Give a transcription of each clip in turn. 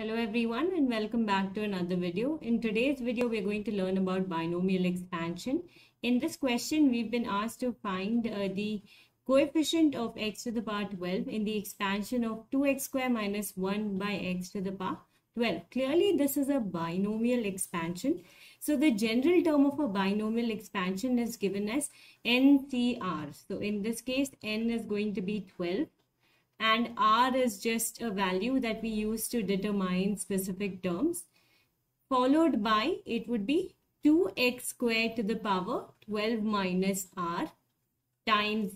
Hello everyone and welcome back to another video. In today's video, we're going to learn about binomial expansion. In this question, we've been asked to find the coefficient of x to the power 12 in the expansion of 2x square minus 1 by x to the power 12. Clearly, this is a binomial expansion. So the general term of a binomial expansion is given as NCR. So in this case, n is going to be 12. And r is just a value that we use to determine specific terms. Followed by, it would be 2x squared to the power 12 minus r times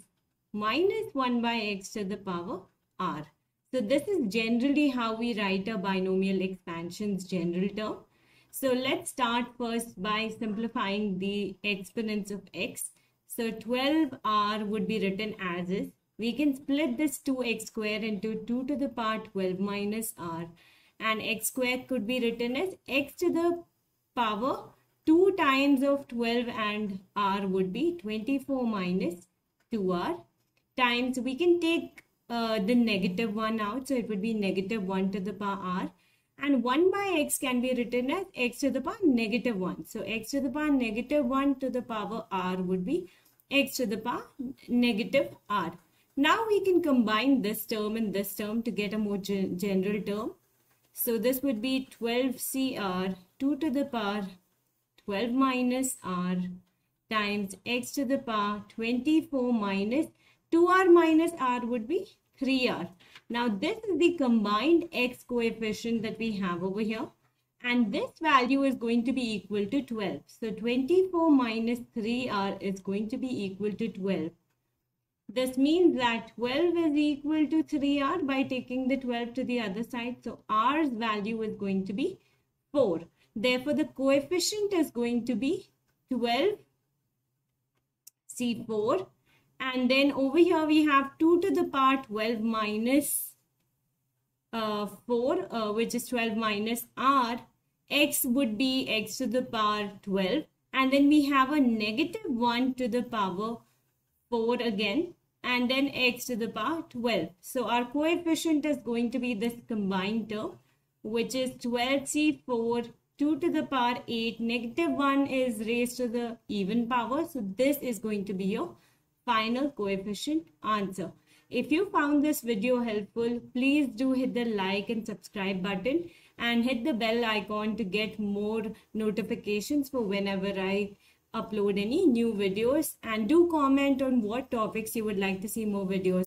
minus 1 by x to the power r. So this is generally how we write a binomial expansion's general term. So let's start first by simplifying the exponents of x. So 12r would be written as is. We can split this 2x squared into 2 to the power 12 minus r, and x squared could be written as x to the power 2 times of 12 and r would be 24 minus 2r times, we can take the negative 1 out, so it would be negative 1 to the power r, and 1 by x can be written as x to the power negative 1. So x to the power negative 1 to the power r would be x to the power negative r. Now we can combine this term and this term to get a more general term. So this would be 12cr 2 to the power 12 minus r times x to the power 24 minus 2r minus r would be 3r. Now this is the combined x coefficient that we have over here. And this value is going to be equal to 12. So 24 minus 3r is going to be equal to 12. This means that 12 is equal to 3r by taking the 12 to the other side. So r's value is going to be 4. Therefore, the coefficient is going to be 12 C4. And then over here we have 2 to the power 12 minus 4, which is 12 minus r. X would be x to the power 12. And then we have a negative 1 to the power 4 again, and then x to the power 12. So our coefficient is going to be this combined term, which is 12c4 2 to the power 8, negative 1 is raised to the even power. So this is going to be your final coefficient answer. If you found this video helpful, please do hit the like and subscribe button and hit the bell icon to get more notifications for whenever I upload any new videos, and do comment on what topics you would like to see more videos.